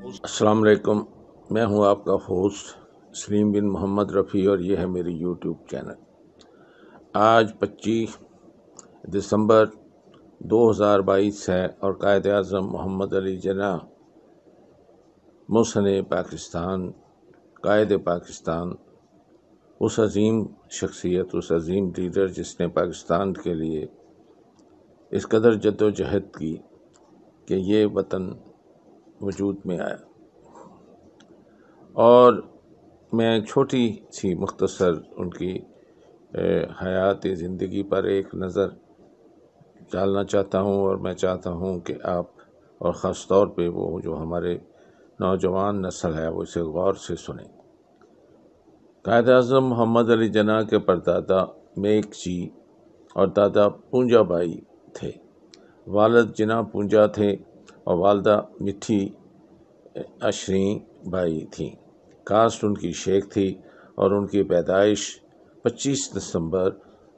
السلام علیکم، میں ہوں آپ کا ہوسٹ سلیم بن محمد رفیع اور یہ ہے میری یوٹیوب چینل۔ آج 25 دسمبر 2022 ہے اور قائد اعظم محمد علی جناح محسن پاکستان، قائد پاکستان، اس عظیم شخصیت، اس عظیم لیڈر جس نے پاکستان کے لیے اس قدر جد و جہد کی کہ یہ وطن وجود میں آیا۔ اور میں ایک چھوٹی سی مختصر ان کی حیات زندگی پر ایک نظر ڈالنا چاہتا ہوں، اور میں چاہتا ہوں کہ آپ اور خاص طور پہ وہ جو ہمارے نوجوان نسل ہے وہ اسے غور سے سنیں۔ قائد اعظم محمد علی جناح کے پردادا میک جی اور دادا پونجا بائی تھے۔ والد جناح پونجا تھے اور والدہ مٹھی اشریں بائی تھیں۔ کاسٹ ان کی شیخ تھی اور ان کی پیدائش 25 دسمبر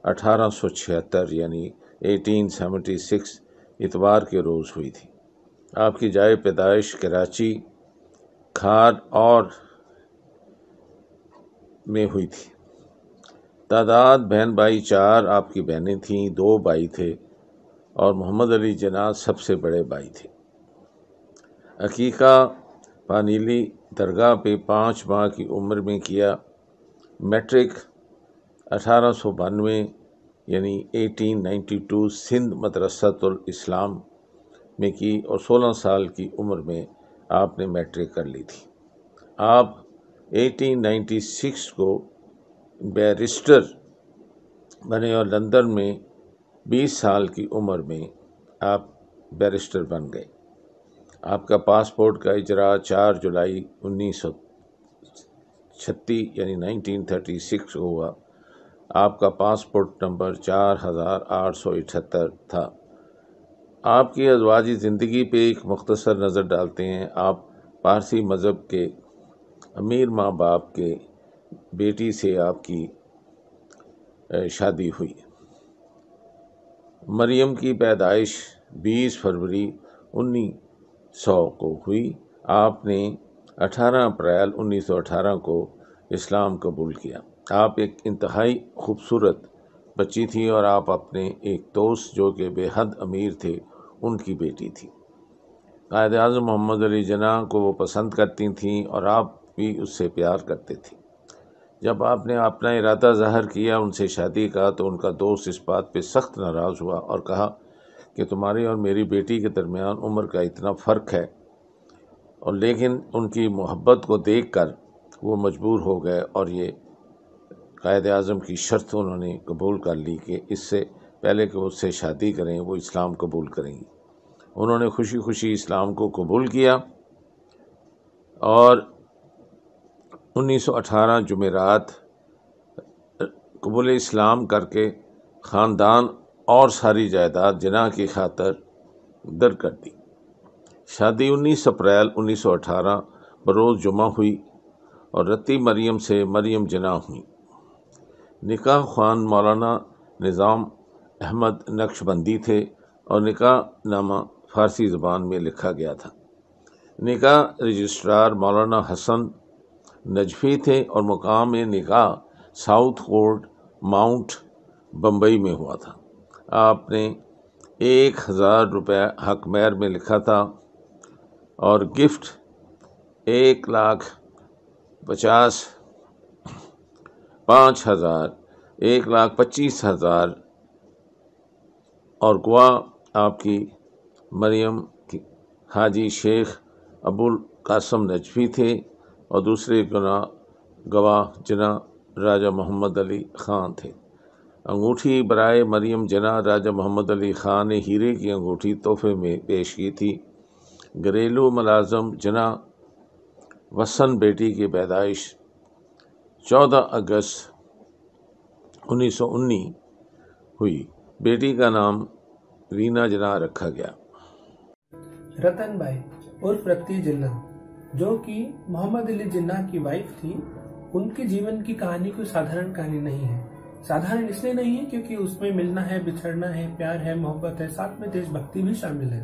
1876 یعنی 1876 اتوار کے روز ہوئی تھی۔ آپ کی جائے پیدائش کراچی، کھار اور میں ہوئی تھی۔ تعداد بہن بھائی 4، آپ کی بہنیں تھیں، 2 بھائی تھے اور محمد علی جناح سب سے بڑے بھائی تھے۔ عقیقہ پانیلی درگاہ پہ 5 ماہ کی عمر میں کیا۔ میٹرک 1892 یعنی 1892 سندھ مدرسۃ الاسلام میں کی اور 16 سال کی عمر میں آپ نے میٹرک کر لی تھی۔ آپ 1896 کو بیرسٹر بنے اور لندن میں 20 سال کی عمر میں آپ بیرسٹر بن گئے۔ آپ کا پاسپورٹ کا اجراء 4 جولائی 1936 یعنی 1936 کو ہوا۔ آپ کا پاسپورٹ نمبر 4878 تھا۔ آپ کی ازواجی زندگی پہ ایک مختصر نظر ڈالتے ہیں۔ آپ پارسی مذہب کے امیر ماں باپ کے بیٹی سے آپ کی شادی ہوئی۔ مریم کی پیدائش 20 فروری 1900 کو ہوئی۔ آپ نے 18 اپریل 1918 کو اسلام قبول کیا۔ آپ ایک انتہائی خوبصورت بچی تھی اور آپ اپنے ایک دوست جو کہ بے حد امیر تھے ان کی بیٹی تھی۔ قائد اعظم محمد علی جناح کو وہ پسند کرتی تھیں اور آپ بھی اس سے پیار کرتے تھے۔ جب آپ نے اپنا ارادہ ظاہر کیا ان سے شادی کا تو ان کا دوست اس بات پہ سخت ناراض ہوا اور کہا کہ تمہاری اور میری بیٹی کے درمیان عمر کا اتنا فرق ہے، اور لیکن ان کی محبت کو دیکھ کر وہ مجبور ہو گئے اور یہ قائد اعظم کی شرط انہوں نے قبول کر لی کہ اس سے پہلے کہ اس سے شادی کریں وہ اسلام قبول کریں گی۔ انہوں نے خوشی خوشی اسلام کو قبول کیا اور 1918 جمعرات قبول اسلام کر کے خاندان اور ساری جائیداد جناح کی خاطر در کر دی۔ شادی 19 اپریل 1918 بروز جمعہ ہوئی اور رتی مریم سے مریم جناح ہوئی۔ نکاح خوان مولانا نظام احمد نقشبندی تھے اور نکاح نامہ فارسی زبان میں لکھا گیا تھا۔ نکاح رجسٹرار مولانا حسن نجفی تھے اور مقام نکاح ساؤتھ کورٹ ماؤنٹ بمبئی میں ہوا تھا۔ آپ نے 1000 روپے حق مہر میں لکھا تھا اور گفٹ 1,25,000 اور گواہ آپ کی مریم حاجی شیخ ابوالقاسم نجفی تھے اور دوسرے گواہ جناح راجہ محمد علی خان تھے۔ انگوٹھی برائے مریم جناح راجہ محمد علی خان نے ہیرے کی انگوٹھی تحفے میں پیش کی تھی۔ گھریلو ملازم جناح وسن بیٹی کی پیدائش 14 اگست 1919 ہوئی۔ بیٹی کا نام رینا جناح رکھا گیا۔ رتن بائی عرف رتی جناح جو کہ محمد علی جناح کی وائف تھی، ان کے جیون کی کہانی کوئی سادھارن کہانی نہیں ہے۔ سادھارن اس لیے نہیں ہے کیونکہ اس میں ملنا ہے، بچھڑنا ہے، پیار ہے، محبت ہے، ساتھ میں دیش بھکتی بھی شامل ہے۔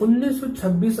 1926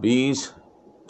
20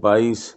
22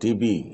TB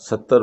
70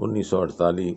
1948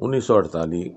1948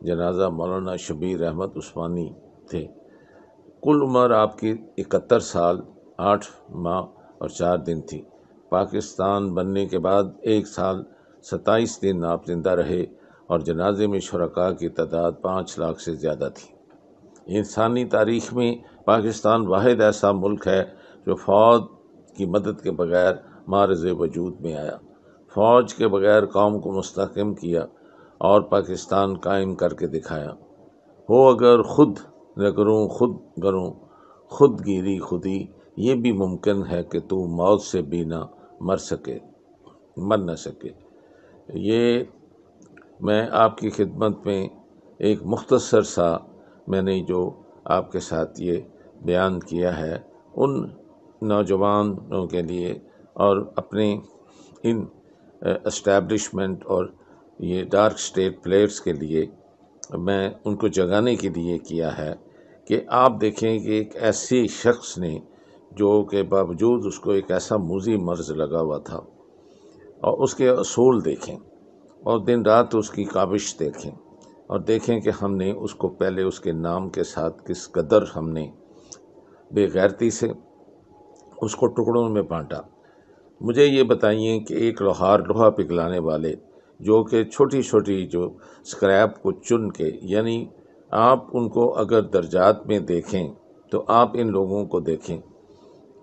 جنازہ مولانا شبیر احمد عثمانی تھے۔ کل عمر آپ کی 71 سال 8 ماہ اور 4 دن تھی۔ پاکستان بننے کے بعد 1 سال 27 دن آپ زندہ رہے اور جنازے میں شرکاء کی تعداد 5 لاکھ سے زیادہ تھی۔ انسانی تاریخ میں پاکستان واحد ایسا ملک ہے جو فوج کی مدد کے بغیر معرض وجود میں آیا، فوج کے بغیر قوم کو مستحکم کیا اور پاکستان قائم کر کے دکھایا۔ ہو اگر خود نہ کروں خود کروں، خود گیری خودی، یہ بھی ممکن ہے کہ تو موت سے بھی نہ مر نہ سکے۔ یہ میں آپ کی خدمت میں ایک مختصر سا میں نے جو آپ کے ساتھ یہ بیان کیا ہے ان نوجوانوں کے لیے اور اپنے ان اسٹیبلشمنٹ اور یہ ڈارک سٹیٹ پلیئرز کے لیے میں ان کو جگانے کے لیے کیا ہے کہ آپ دیکھیں کہ ایک ایسی شخص نے جو کہ باوجود اس کو ایک ایسا موذی مرض لگا ہوا تھا، اور اس کے اصول دیکھیں اور دن رات اس کی کاوش دیکھیں، اور دیکھیں کہ ہم نے اس کو پہلے اس کے نام کے ساتھ کس قدر ہم نے بے غیرتی سے اس کو ٹکڑوں میں بانٹا۔ مجھے یہ بتائیے کہ ایک لوہا پگھلانے والے جو کہ چھوٹی چھوٹی جو سکریپ کو چن کے، یعنی آپ ان کو اگر درجات میں دیکھیں تو آپ ان لوگوں کو دیکھیں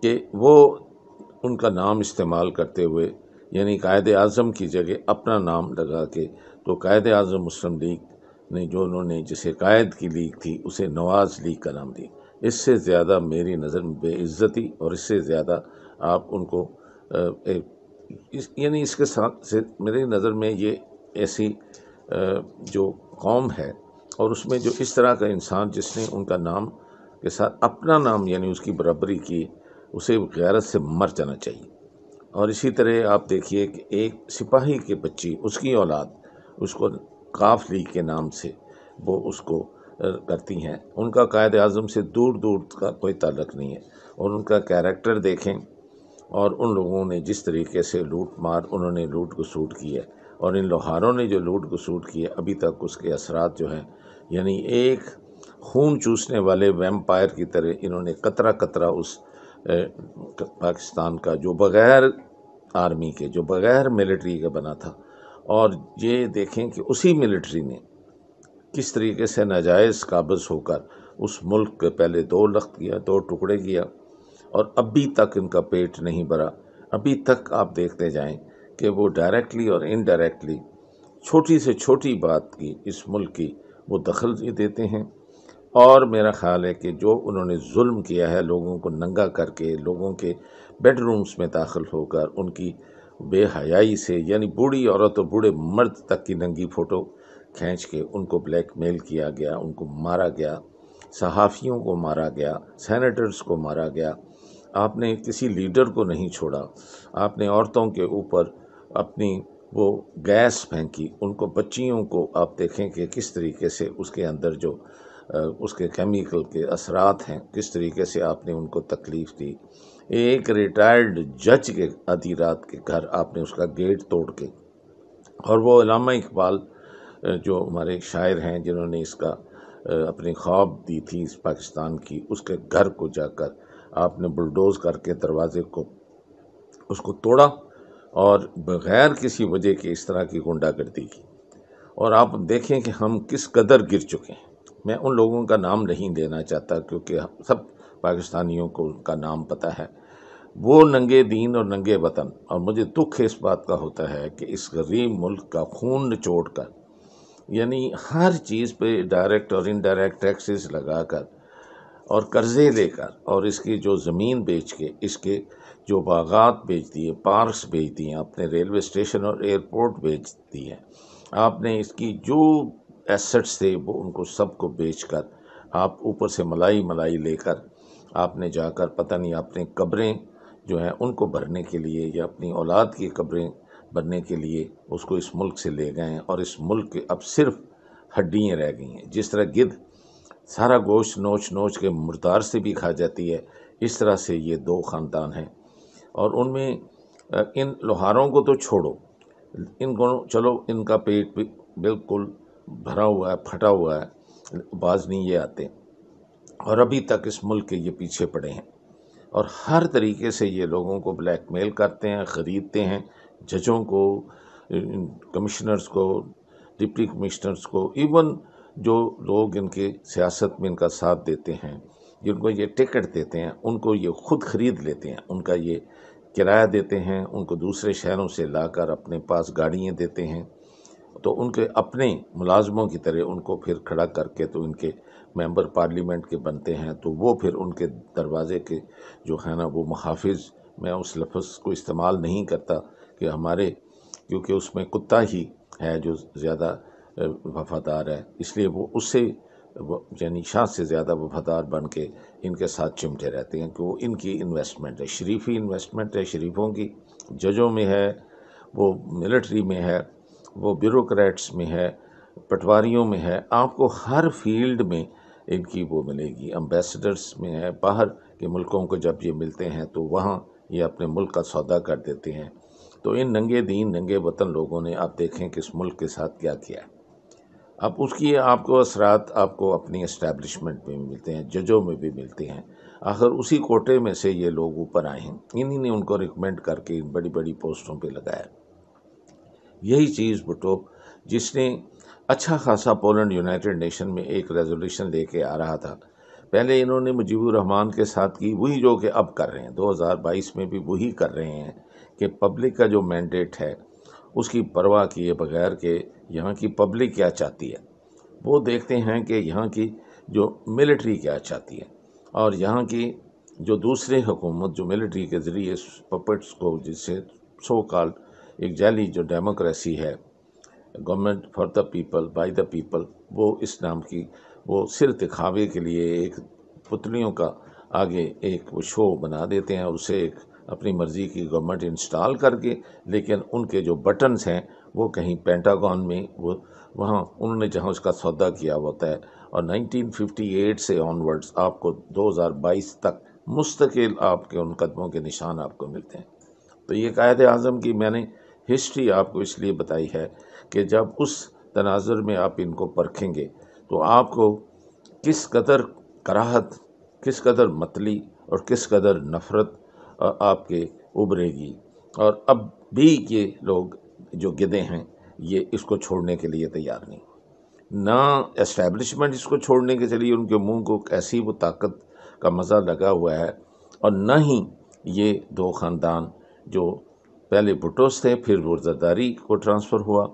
کہ وہ ان کا نام استعمال کرتے ہوئے، یعنی قائد اعظم کی جگہ اپنا نام لگا کے، تو قائد اعظم مسلم لیگ نے جو انہوں نے جسے قائد کی لیگ تھی اسے نواز لیگ کا نام دی۔ اس سے زیادہ میری نظر میں بے عزتی اور اس سے زیادہ آپ ان کو یعنی اس کے ساتھ سے میری نظر میں یہ ایسی جو قوم ہے اور اس میں جو اس طرح کا انسان جس نے ان کا نام کے ساتھ اپنا نام یعنی اس کی برابری کی، اسے غیرت سے مر جانا چاہیے۔ اور اسی طرح آپ دیکھیے کہ ایک سپاہی کی بچی، اس کی اولاد اس کو قاف لیگ کے نام سے وہ اس کو کرتی ہیں، ان کا قائد اعظم سے دور دور کا کوئی تعلق نہیں ہے، اور ان کا کیریکٹر دیکھیں اور ان لوگوں نے جس طریقے سے لوٹ مار انہوں نے لوٹ گسوٹ کی ہے، اور ان لوہاروں نے جو لوٹ گسوٹ کی ہے ابھی تک اس کے اثرات جو ہیں، یعنی ایک خون چوسنے والے ویمپائر کی طرح انہوں نے قطرہ قطرہ اس پاکستان کا جو بغیر آرمی کے، جو بغیر ملٹری کے بنا تھا، اور یہ دیکھیں کہ اسی ملٹری نے کس طریقے سے ناجائز قابض ہو کر اس ملک کے پہلے 2 لخت کیا، 2 ٹکڑے کیا، اور ابھی تک ان کا پیٹ نہیں بھرا۔ ابھی تک آپ دیکھتے جائیں کہ وہ ڈائریکٹلی اور انڈائریکٹلی چھوٹی سے چھوٹی بات کی اس ملک کی وہ دخل دیتے ہیں، اور میرا خیال ہے کہ جو انہوں نے ظلم کیا ہے لوگوں کو ننگا کر کے، لوگوں کے بیڈ رومز میں داخل ہو کر ان کی بے حیائی سے، یعنی بوڑھی عورت اور بوڑھے مرد تک کی ننگی فوٹو کھینچ کے ان کو بلیک میل کیا گیا، ان کو مارا گیا، صحافیوں کو مارا گیا، سینیٹرز کو مارا گیا، آپ نے کسی لیڈر کو نہیں چھوڑا، آپ نے عورتوں کے اوپر اپنی وہ گیس پھینکی، ان کو بچیوں کو آپ دیکھیں کہ کس طریقے سے اس کے اندر جو اس کے کیمیکل کے اثرات ہیں کس طریقے سے آپ نے ان کو تکلیف دی۔ ایک ریٹائرڈ جج کے آدھی رات کے گھر آپ نے اس کا گیٹ توڑ کے، اور وہ علامہ اقبال جو ہمارے شاعر ہیں جنہوں نے اس کا اپنی خواب دی تھی اس پاکستان کی، اس کے گھر کو جا کر آپ نے بلڈوز کر کے دروازے کو اس کو توڑا، اور بغیر کسی وجہ کے اس طرح کی غنڈہ گردی کی۔ اور آپ دیکھیں کہ ہم کس قدر گر چکے ہیں۔ میں ان لوگوں کا نام نہیں لینا چاہتا کیونکہ سب پاکستانیوں کو ان کا نام پتہ ہے، وہ ننگے دین اور ننگے وطن، اور مجھے دکھ اس بات کا ہوتا ہے کہ اس غریب ملک کا خون نچوڑ کر، یعنی ہر چیز پہ ڈائریکٹ اور انڈائریکٹ ٹیکسز لگا کر اور قرضے لے کر، اور اس کی جو زمین بیچ کے، اس کے جو باغات بیچ دیے، پارکس بیچ دیے، آپ نے ریلوے اسٹیشن اور ایئرپورٹ بیچ دی ہے، آپ نے اس کی جو ایسٹس تھے وہ ان کو سب کو بیچ کر، آپ اوپر سے ملائی لے کر آپ نے جا کر پتہ نہیں اپنے قبریں جو ہیں ان کو بھرنے کے لیے یا اپنی اولاد کی قبریں بھرنے کے لیے اس کو اس ملک سے لے گئے ہیں، اور اس ملک کے اب صرف ہڈیاں رہ گئی ہیں۔ جس طرح گدھ سارا گوشت نوچ کے مردار سے بھی کھا جاتی ہے، اس طرح سے یہ 2 خاندان ہیں، اور ان میں ان لوہاروں کو تو چھوڑو، ان کو چلو ان کا پیٹ بالکل بھرا ہوا ہے، پھٹا ہوا ہے، باز نہیں یہ آتے، اور ابھی تک اس ملک کے یہ پیچھے پڑے ہیں، اور ہر طریقے سے یہ لوگوں کو بلیک میل کرتے ہیں، خریدتے ہیں، ججوں کو، کمشنرز کو، ڈپٹی کمشنرز کو، ایون جو لوگ ان کے سیاست میں ان کا ساتھ دیتے ہیں، جن کو یہ ٹکٹ دیتے ہیں، ان کو یہ خود خرید لیتے ہیں، ان کا یہ کرایہ دیتے ہیں، ان کو دوسرے شہروں سے لا کر اپنے پاس گاڑیاں دیتے ہیں، تو ان کے اپنے ملازموں کی طرح ان کو پھر کھڑا کر کے تو ان کے ممبر پارلیمنٹ کے بنتے ہیں، تو وہ پھر ان کے دروازے کے جو ہے نا وہ محافظ، میں اس لفظ کو استعمال نہیں کرتا کہ ہمارے، کیونکہ اس میں کتا ہی ہے جو زیادہ وفادار ہے، اس لیے وہ اس سے یعنی شاہ سے زیادہ وفادار بن کے ان کے ساتھ چمٹے رہتے ہیں، کہ وہ ان کی انویسٹمنٹ ہے، شریفی انویسٹمنٹ ہے شریفوں کی، ججوں میں ہے، وہ ملٹری میں ہے، وہ بیوروکریٹس میں ہے، پٹواریوں میں ہے، آپ کو ہر فیلڈ میں ان کی وہ ملے گی، امبیسڈرز میں ہے، باہر کے ملکوں کو جب یہ ملتے ہیں تو وہاں یہ اپنے ملک کا سودا کر دیتے ہیں۔ تو ان ننگے دین ننگے وطن لوگوں نے آپ دیکھیں کہ اس ملک کے ساتھ کیا کیا ہے۔ اب اس کی آپ کو اثرات آپ کو اپنی اسٹیبلشمنٹ میں بھی ملتے ہیں، ججوں میں بھی ملتے ہیں، آخر اسی کوٹے میں سے یہ لوگ اوپر آئے ہیں، انہی نے ان کو ریکمینڈ کر کے ان بڑی بڑی پوسٹوں پہ لگایا۔ یہی چیز بھٹو جس نے اچھا خاصا پولینڈ یونائٹڈ نیشن میں ایک ریزولوشن لے کے آ رہا تھا، پہلے انہوں نے مجیب الرحمان کے ساتھ کی، وہی جو کہ اب کر رہے ہیں، 2022 میں بھی وہی کر رہے ہیں کہ پبلک کا جو مینڈیٹ ہے اس کی پرواہ کیے بغیر کہ یہاں کی پبلک کیا چاہتی ہے، وہ دیکھتے ہیں کہ یہاں کی جو ملٹری کیا چاہتی ہے، اور یہاں کی جو دوسرے حکومت جو ملٹری کے ذریعے پپٹس کو، جس سے سو کال ایک جعلی جو ڈیموکریسی ہے، government for the people by the people, وہ اس نام کی وہ صرف دکھاوے کے لیے ایک پتلیوں کا آگے ایک وہ شو بنا دیتے ہیں، اور اسے ایک اپنی مرضی کی گورنمنٹ انسٹال کر کے، لیکن ان کے جو بٹنز ہیں وہ کہیں پینٹاگون میں، وہ وہاں انہوں نے جہاں اس کا سودا کیا ہوتا ہے، اور 1958 سے آنورڈز آپ کو 2022 تک مستقل آپ کے ان قدموں کے نشان آپ کو ملتے ہیں۔ تو یہ قائد اعظم کی میں نے ہسٹری آپ کو اس لیے بتائی ہے کہ جب اس تناظر میں آپ ان کو پرکھیں گے تو آپ کو کس قدر کراہت، کس قدر متلی اور کس قدر نفرت آپ کے ابھرے گی، اور اب بھی یہ لوگ جو گدے ہیں یہ اس کو چھوڑنے کے لیے تیار نہیں، نہ اسٹیبلشمنٹ اس کو چھوڑنے کے چلیے، ان کے منہ کو ایسی وہ طاقت کا مزہ لگا ہوا ہے، اور نہ ہی یہ دو خاندان جو پہلے بھٹوس تھے پھر وہ زرداری کو ٹرانسفر ہوا،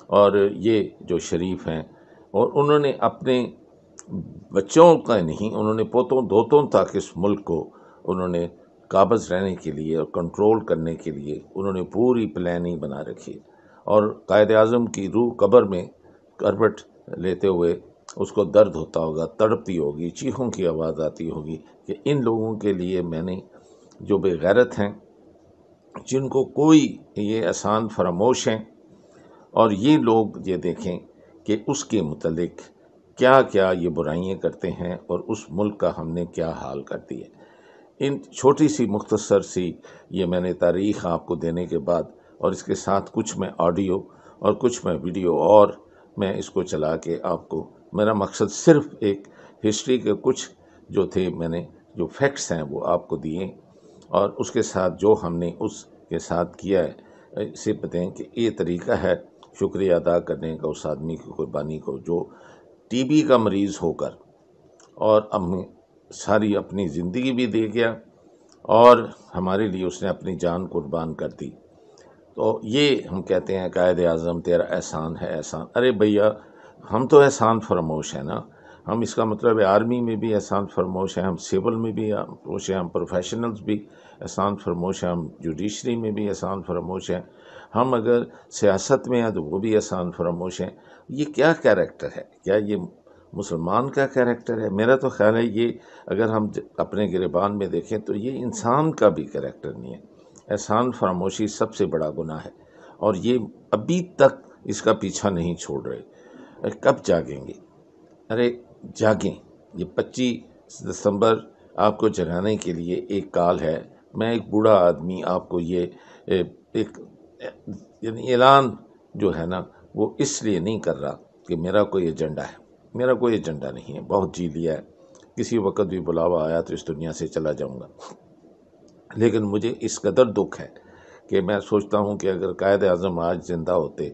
اور یہ جو شریف ہیں، اور انہوں نے اپنے بچوں کا نہیں، انہوں نے پوتوں دوتوں تک اس ملک کو انہوں نے قابض رہنے کے لیے اور کنٹرول کرنے کے لیے انہوں نے پوری پلاننگ بنا رکھی، اور قائد اعظم کی روح قبر میں کروٹ لیتے ہوئے اس کو درد ہوتا ہوگا، تڑپتی ہوگی، چیخوں کی آواز آتی ہوگی کہ ان لوگوں کے لیے میں نے جو بے غیرت ہیں، جن کو کوئی یہ احسان فراموش ہیں، اور یہ لوگ یہ دیکھیں کہ اس کے متعلق کیا کیا یہ برائیاں کرتے ہیں، اور اس ملک کا ہم نے کیا حال کر دی ہے۔ ان چھوٹی سی مختصر سی یہ میں نے تاریخ آپ کو دینے کے بعد، اور اس کے ساتھ کچھ میں آڈیو اور کچھ میں ویڈیو، اور میں اس کو چلا کے آپ کو، میرا مقصد صرف ایک ہسٹری کے کچھ جو تھے میں نے جو فیکٹس ہیں وہ آپ کو دیے، اور اس کے ساتھ جو ہم نے اس کے ساتھ کیا ہے اسے بتائیں کہ یہ طریقہ ہے شکریہ ادا کرنے کا اس آدمی کی قربانی کو جو ٹی بی کا مریض ہو کر اور ہمیں ساری اپنی زندگی بھی دے گیا، اور ہمارے لیے اس نے اپنی جان قربان کر دی۔ تو یہ ہم کہتے ہیں قائد اعظم تیرا احسان ہے احسان، ارے بھیا ہم تو احسان فراموش ہیں نا، ہم اس کا مطلب ہے آرمی میں بھی احسان فراموش ہیں، ہم سول میں بھی فراموش ہیں، ہم پروفیشنلز بھی احسان فراموش ہیں، ہم جوڈیشری میں بھی احسان فراموش ہیں، ہم اگر سیاست میں ہیں تو وہ بھی احسان فراموش ہیں۔ یہ کیا کیریکٹر ہے؟ کیا یہ مسلمان کا کیریکٹر ہے؟ میرا تو خیال ہے یہ اگر ہم اپنے گریبان میں دیکھیں تو یہ انسان کا بھی کیریکٹر نہیں ہے۔ احسان فراموشی سب سے بڑا گناہ ہے، اور یہ ابھی تک اس کا پیچھا نہیں چھوڑ رہے۔ کب جاگیں گے؟ ارے جاگیں، یہ 25 دسمبر آپ کو جگانے کے لیے ایک کال ہے۔ میں ایک بوڑھا آدمی آپ کو یہ ایک یعنی اعلان جو ہے نا وہ اس لیے نہیں کر رہا کہ میرا کوئی ایجنڈا ہے، میرا کوئی ایجنڈا نہیں ہے، بہت جی لیا ہے، کسی وقت بھی بلاوا آیا تو اس دنیا سے چلا جاؤں گا، لیکن مجھے اس قدر دکھ ہے کہ میں سوچتا ہوں کہ اگر قائد اعظم آج زندہ ہوتے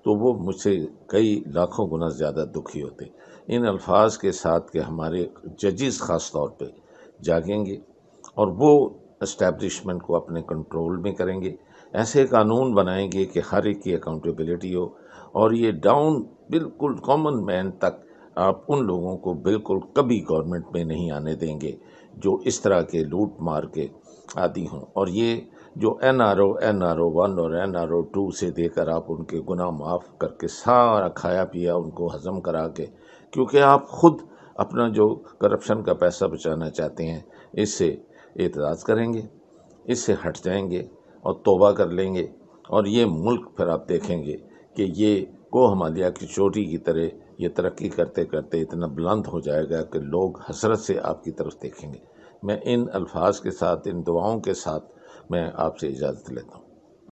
تو وہ مجھ سے کئی لاکھوں گنا زیادہ دکھی ہوتے۔ ان الفاظ کے ساتھ کہ ہمارے ججز خاص طور پہ جاگیں گے اور وہ اسٹیبلشمنٹ کو اپنے کنٹرول میں کریں گے، ایسے قانون بنائیں گے کہ ہر ایک کی اکاؤنٹیبلٹی ہو، اور یہ ڈاؤن بالکل کامن مین تک آپ ان لوگوں کو بالکل کبھی گورنمنٹ میں نہیں آنے دیں گے جو اس طرح کے لوٹ مار کے عادی ہوں۔ اور یہ جو NRO 1 اور NRO 2 سے دے کر آپ ان کے گناہ معاف کر کے سارا کھایا پیا ان کو ہضم کرا کے، کیونکہ آپ خود اپنا جو کرپشن کا پیسہ بچانا چاہتے ہیں، اس سے اعتراض کریں گے، اس سے ہٹ جائیں گے اور توبہ کر لیں گے، اور یہ ملک پھر آپ دیکھیں گے کہ یہ کوہ ہمالیہ کی چوٹی کی طرح یہ ترقی کرتے کرتے اتنا بلند ہو جائے گا کہ لوگ حسرت سے آپ کی طرف دیکھیں گے۔ میں ان الفاظ کے ساتھ، ان دعاؤں کے ساتھ میں آپ سے اجازت لیتا ہوں۔